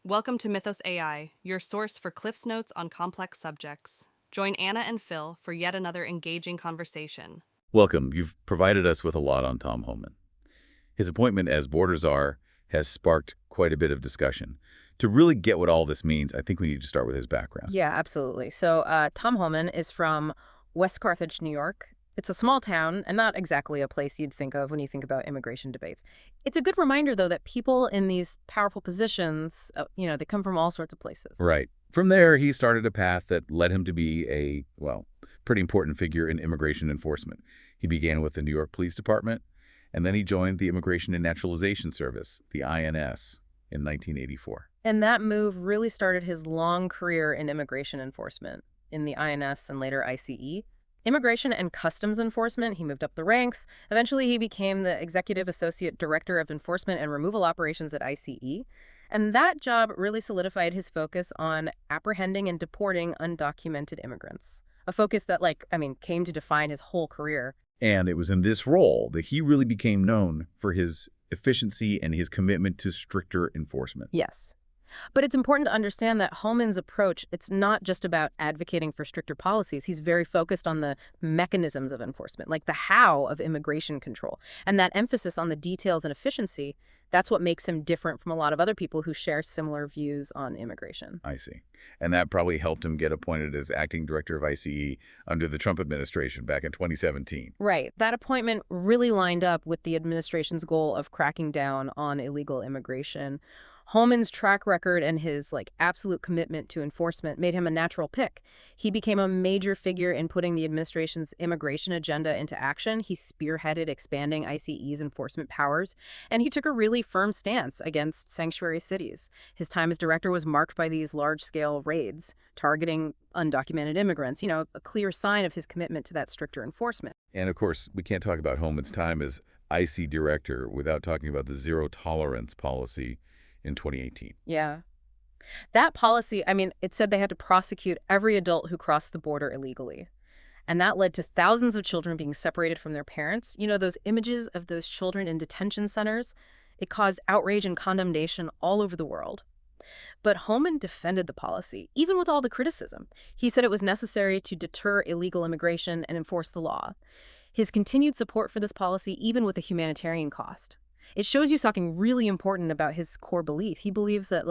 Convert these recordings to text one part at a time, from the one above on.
Welcome to Mythos AI, your source for Cliff's Notes on complex subjects. Join Anna and Phil for yet another engaging conversation. Welcome. You've provided us with a lot on Tom Homan. His appointment as border czar has sparked quite a bit of discussion. To really get what all this means, I think we need to start with his background. Yeah, absolutely. Tom Homan is from West Carthage, New York. It's a small town and not exactly a place you'd think of when you think about immigration debates. It's a good reminder, though, that people in these powerful positions, they come from all sorts of places. Right. From there, he started a path that led him to be a, pretty important figure in immigration enforcement. He began with the New York Police Department, and then he joined the Immigration and Naturalization Service, the INS, in 1984. And that move really started his long career in immigration enforcement in the INS and later ICE. Immigration and Customs Enforcement, he moved up the ranks. Eventually, he became the Executive Associate Director of Enforcement and Removal Operations at ICE. And that job really solidified his focus on apprehending and deporting undocumented immigrants. A focus that, came to define his whole career. And it was in this role that he really became known for his efficiency and his commitment to stricter enforcement. Yes. But it's important to understand that Homan's approach, it's not just about advocating for stricter policies. He's very focused on the mechanisms of enforcement, like the how of immigration control. And that emphasis on the details and efficiency, that's what makes him different from a lot of other people who share similar views on immigration. I see. And that probably helped him get appointed as acting director of ICE under the Trump administration back in 2017. Right. That appointment really lined up with the administration's goal of cracking down on illegal immigration. Homan's track record and his absolute commitment to enforcement made him a natural pick. He became a major figure in putting the administration's immigration agenda into action. He spearheaded expanding ICE's enforcement powers, and he took a really firm stance against sanctuary cities. His time as director was marked by these large-scale raids targeting undocumented immigrants, a clear sign of his commitment to that stricter enforcement. And of course, we can't talk about Homan's time as IC director without talking about the zero tolerance policy in 2018. Yeah. That policy, it said they had to prosecute every adult who crossed the border illegally. And that led to thousands of children being separated from their parents. Those images of those children in detention centers, it caused outrage and condemnation all over the world. But Homan defended the policy, even with all the criticism. He said it was necessary to deter illegal immigration and enforce the law. His continued support for this policy, even with a humanitarian cost. It shows you something really important about his core belief. He believes that,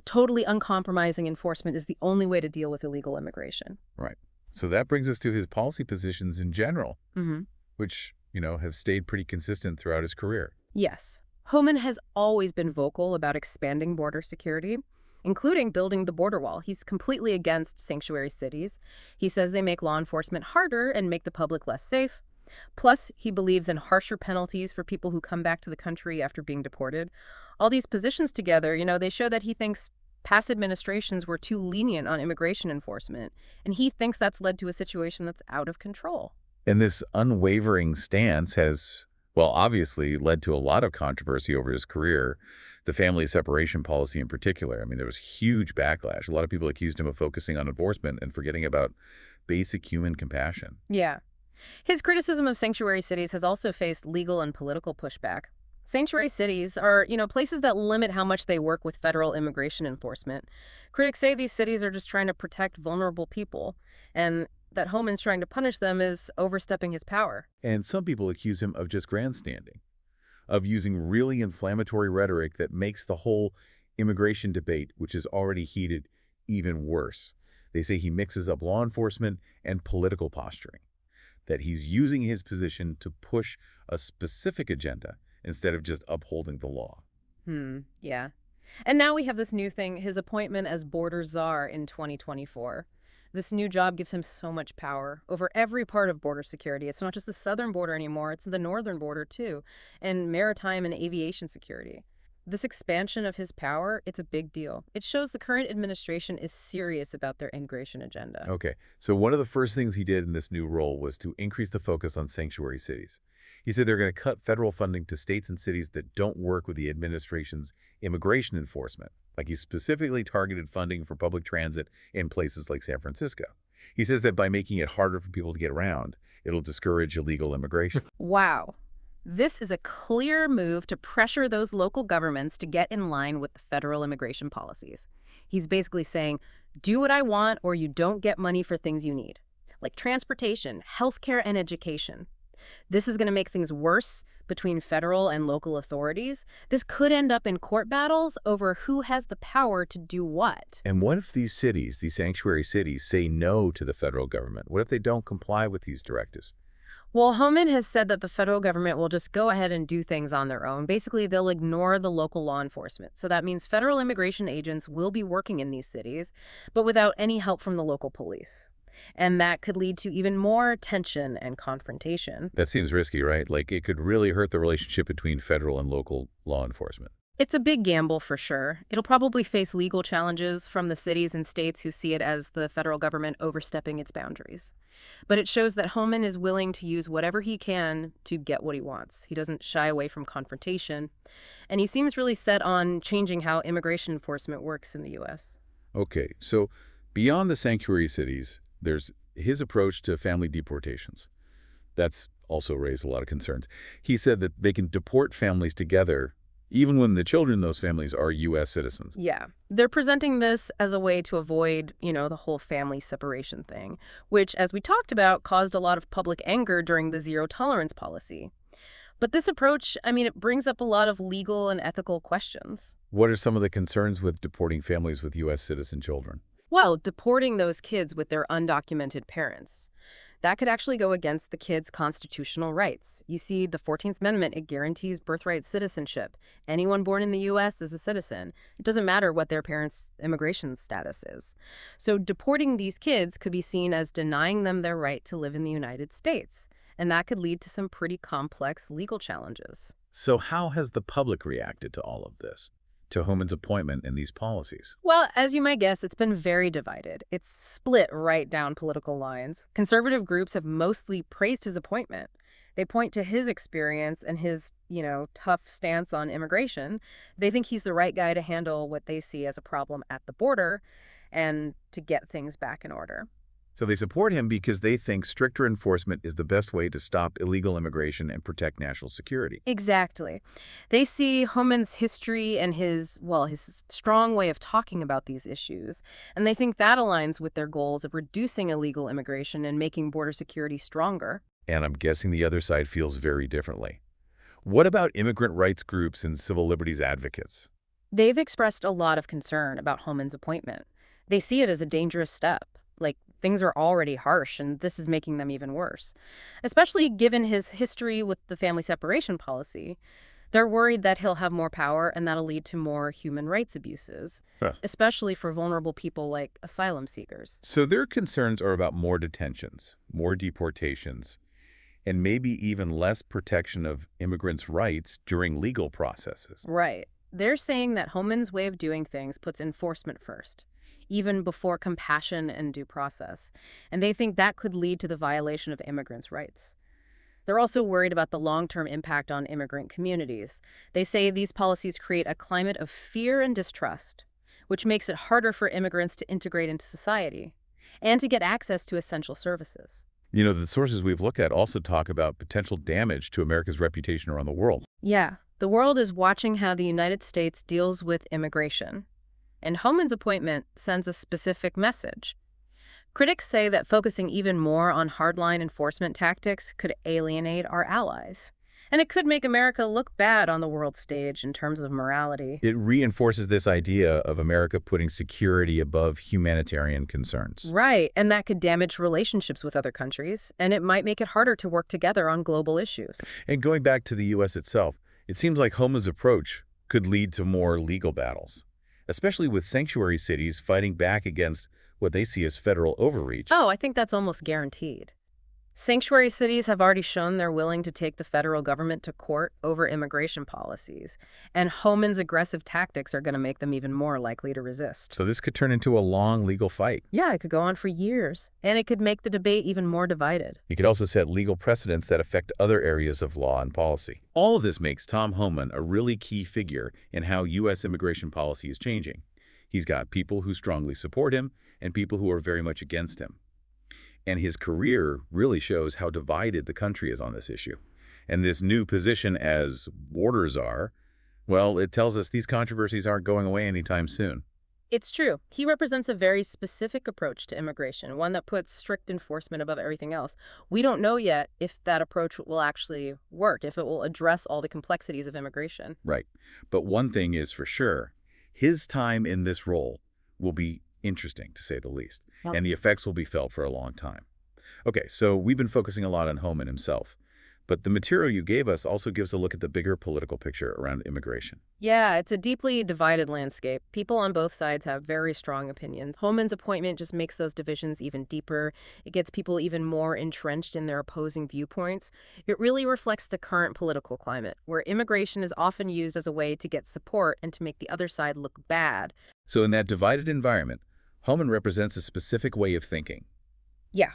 totally uncompromising enforcement is the only way to deal with illegal immigration. Right. So that brings us to his policy positions in general, Mm-hmm. which, have stayed pretty consistent throughout his career. Yes. Homan has always been vocal about expanding border security, including building the border wall. He's completely against sanctuary cities. He says they make law enforcement harder and make the public less safe. Plus, he believes in harsher penalties for people who come back to the country after being deported. All these positions together, they show that he thinks past administrations were too lenient on immigration enforcement, and he thinks that's led to a situation that's out of control. And this unwavering stance has, obviously led to a lot of controversy over his career, the family separation policy in particular. There was huge backlash. A lot of people accused him of focusing on enforcement and forgetting about basic human compassion. Yeah. His criticism of sanctuary cities has also faced legal and political pushback. Sanctuary cities are, places that limit how much they work with federal immigration enforcement. Critics say these cities are just trying to protect vulnerable people, and that Homan's trying to punish them is overstepping his power. And some people accuse him of just grandstanding, of using really inflammatory rhetoric that makes the whole immigration debate, which is already heated, even worse. They say he mixes up law enforcement and political posturing, that he's using his position to push a specific agenda instead of just upholding the law. Yeah. And now we have this new thing, his appointment as border czar in 2024. This new job gives him so much power over every part of border security. It's not just the southern border anymore, it's the northern border too, and maritime and aviation security. This expansion of his power, it's a big deal. It shows the current administration is serious about their immigration agenda. Okay, so one of the first things he did in this new role was to increase the focus on sanctuary cities. He said they're going to cut federal funding to states and cities that don't work with the administration's immigration enforcement. Like he specifically targeted funding for public transit in places like San Francisco. He says that by making it harder for people to get around, it'll discourage illegal immigration. Wow. This is a clear move to pressure those local governments to get in line with the federal immigration policies. He's basically saying, do what I want or you don't get money for things you need, like transportation, healthcare, and education. This is going to make things worse between federal and local authorities. This could end up in court battles over who has the power to do what. And what if these cities, these sanctuary cities, say no to the federal government? What if they don't comply with these directives? Well, Homan has said that the federal government will just go ahead and do things on their own. Basically, they'll ignore the local law enforcement. So that means federal immigration agents will be working in these cities, but without any help from the local police. And that could lead to even more tension and confrontation. That seems risky, right? Like it could really hurt the relationship between federal and local law enforcement. It's a big gamble for sure. It'll probably face legal challenges from the cities and states who see it as the federal government overstepping its boundaries. But it shows that Homan is willing to use whatever he can to get what he wants. He doesn't shy away from confrontation. And he seems really set on changing how immigration enforcement works in the U.S. Okay, so beyond the sanctuary cities, there's his approach to family deportations. That's also raised a lot of concerns. He said that they can deport families together even when the children in those families are U.S. citizens. Yeah. They're presenting this as a way to avoid, the whole family separation thing, which, as we talked about, caused a lot of public anger during the zero tolerance policy. But this approach, it brings up a lot of legal and ethical questions. What are some of the concerns with deporting families with U.S. citizen children? Well, deporting those kids with their undocumented parents. That could actually go against the kids' constitutional rights. You see, the 14th Amendment, it guarantees birthright citizenship. Anyone born in the U.S. is a citizen. It doesn't matter what their parents' immigration status is. So deporting these kids could be seen as denying them their right to live in the United States. And that could lead to some pretty complex legal challenges. So how has the public reacted to all of this, to Homan's appointment and these policies? Well, as you might guess, it's been very divided. It's split right down political lines. Conservative groups have mostly praised his appointment. They point to his experience and his, tough stance on immigration. They think he's the right guy to handle what they see as a problem at the border and to get things back in order. So they support him because they think stricter enforcement is the best way to stop illegal immigration and protect national security. Exactly. They see Homan's history and his strong way of talking about these issues, and they think that aligns with their goals of reducing illegal immigration and making border security stronger. And I'm guessing the other side feels very differently. What about immigrant rights groups and civil liberties advocates? They've expressed a lot of concern about Homan's appointment. They see it as a dangerous step. Like, things are already harsh, and this is making them even worse. Especially given his history with the family separation policy, they're worried that he'll have more power and that'll lead to more human rights abuses, especially for vulnerable people like asylum seekers. So their concerns are about more detentions, more deportations, and maybe even less protection of immigrants' rights during legal processes. Right. They're saying that Homan's way of doing things puts enforcement first, even before compassion and due process. And they think that could lead to the violation of immigrants' rights. They're also worried about the long-term impact on immigrant communities. They say these policies create a climate of fear and distrust, which makes it harder for immigrants to integrate into society and to get access to essential services. The sources we've looked at also talk about potential damage to America's reputation around the world. Yeah, the world is watching how the United States deals with immigration. And Homan's appointment sends a specific message. Critics say that focusing even more on hardline enforcement tactics could alienate our allies. And it could make America look bad on the world stage in terms of morality. It reinforces this idea of America putting security above humanitarian concerns. Right, and that could damage relationships with other countries, and it might make it harder to work together on global issues. And going back to the U.S. itself, it seems like Homan's approach could lead to more legal battles, especially with sanctuary cities fighting back against what they see as federal overreach. Oh, I think that's almost guaranteed. Sanctuary cities have already shown they're willing to take the federal government to court over immigration policies, and Homan's aggressive tactics are going to make them even more likely to resist. So this could turn into a long legal fight. Yeah, it could go on for years, and it could make the debate even more divided. It could also set legal precedents that affect other areas of law and policy. All of this makes Tom Homan a really key figure in how U.S. immigration policy is changing. He's got people who strongly support him and people who are very much against him. And his career really shows how divided the country is on this issue. And this new position as border czar, well, it tells us these controversies aren't going away anytime soon. It's true. He represents a very specific approach to immigration, one that puts strict enforcement above everything else. We don't know yet if that approach will actually work, if it will address all the complexities of immigration. Right. But one thing is for sure, his time in this role will be interesting, to say the least, Yep. and the effects will be felt for a long time. Okay, so we've been focusing a lot on Homan himself, but the material you gave us also gives a look at the bigger political picture around immigration. Yeah, it's a deeply divided landscape. People on both sides have very strong opinions. Homan's appointment just makes those divisions even deeper. It gets people even more entrenched in their opposing viewpoints. It really reflects the current political climate, where immigration is often used as a way to get support and to make the other side look bad. So in that divided environment, Homan represents a specific way of thinking. Yeah.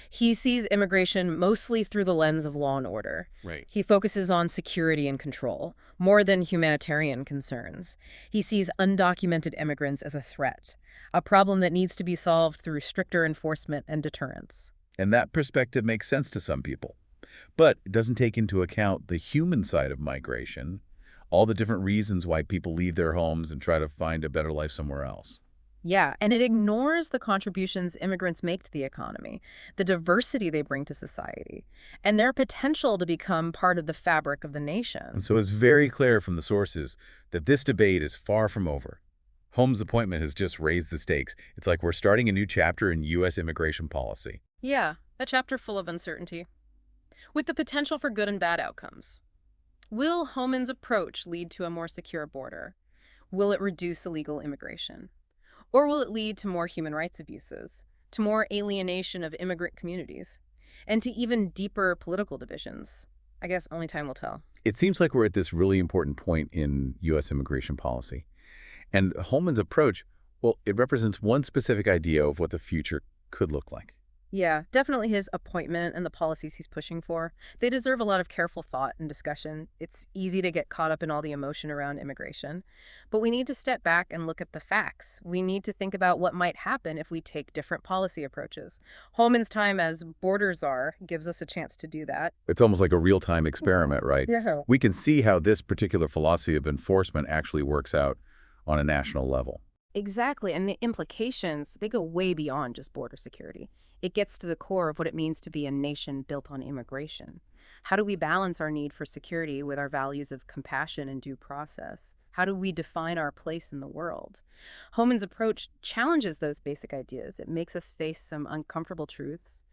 He sees immigration mostly through the lens of law and order. Right. He focuses on security and control, more than humanitarian concerns. He sees undocumented immigrants as a threat, a problem that needs to be solved through stricter enforcement and deterrence. And that perspective makes sense to some people. But it doesn't take into account the human side of migration, all the different reasons why people leave their homes and try to find a better life somewhere else. Yeah, and it ignores the contributions immigrants make to the economy, the diversity they bring to society, and their potential to become part of the fabric of the nation. And so it's very clear from the sources that this debate is far from over. Holmes' appointment has just raised the stakes. It's like we're starting a new chapter in U.S. immigration policy. Yeah, a chapter full of uncertainty, with the potential for good and bad outcomes. Will Homan's approach lead to a more secure border? Will it reduce illegal immigration? Or will it lead to more human rights abuses, to more alienation of immigrant communities, and to even deeper political divisions? I guess only time will tell. It seems like we're at this really important point in U.S. immigration policy. And Holman's approach, well, it represents one specific idea of what the future could look like. Yeah, definitely his appointment and the policies he's pushing for. They deserve a lot of careful thought and discussion. It's easy to get caught up in all the emotion around immigration. But we need to step back and look at the facts. We need to think about what might happen if we take different policy approaches. Holman's time as border czar gives us a chance to do that. It's almost like a real-time experiment, right? Yeah. We can see how this particular philosophy of enforcement actually works out on a national level. Exactly, and the implications, they go way beyond just border security. It gets to the core of what it means to be a nation built on immigration. How do we balance our need for security with our values of compassion and due process? How do we define our place in the world? Homan's approach challenges those basic ideas. It makes us face some uncomfortable truths,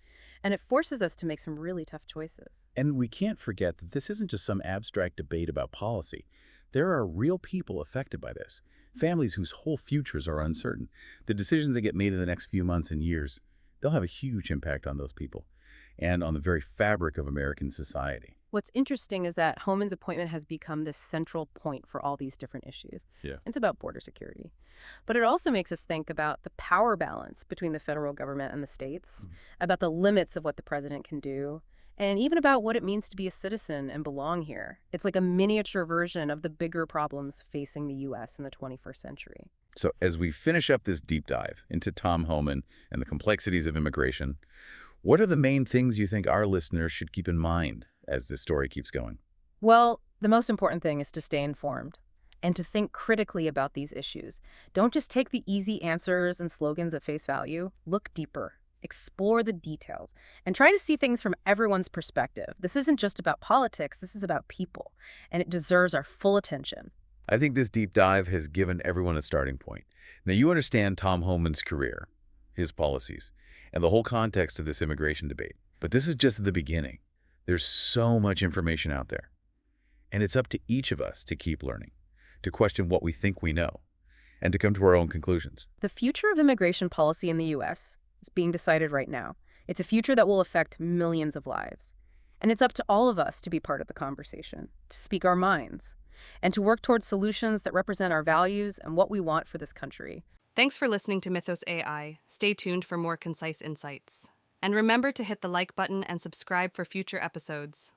and it forces us to make some really tough choices. And we can't forget that this isn't just some abstract debate about policy. There are real people affected by this, families whose whole futures are uncertain. The decisions that get made in the next few months and years, they'll have a huge impact on those people and on the very fabric of American society. What's interesting is that Homan's appointment has become this central point for all these different issues. Yeah. It's about border security. But it also makes us think about the power balance between the federal government and the states, about the limits of what the president can do, and even about what it means to be a citizen and belong here. It's like a miniature version of the bigger problems facing the U.S. in the 21st century. So as we finish up this deep dive into Tom Homan and the complexities of immigration, what are the main things you think our listeners should keep in mind as this story keeps going? Well, the most important thing is to stay informed and to think critically about these issues. Don't just take the easy answers and slogans at face value. Look deeper. Explore the details and try to see things from everyone's perspective. This isn't just about politics, this is about people, and it deserves our full attention. I think this deep dive has given everyone a starting point. Now, you understand Tom Homan's career, his policies, and the whole context of this immigration debate. But this is just the beginning. There's so much information out there. And it's up to each of us to keep learning, to question what we think we know, and to come to our own conclusions. The future of immigration policy in the U.S. is being decided right now. It's a future that will affect millions of lives. And it's up to all of us to be part of the conversation, to speak our minds, and to work towards solutions that represent our values and what we want for this country. Thanks for listening to Mythos AI. Stay tuned for more concise insights. And remember to hit the like button and subscribe for future episodes.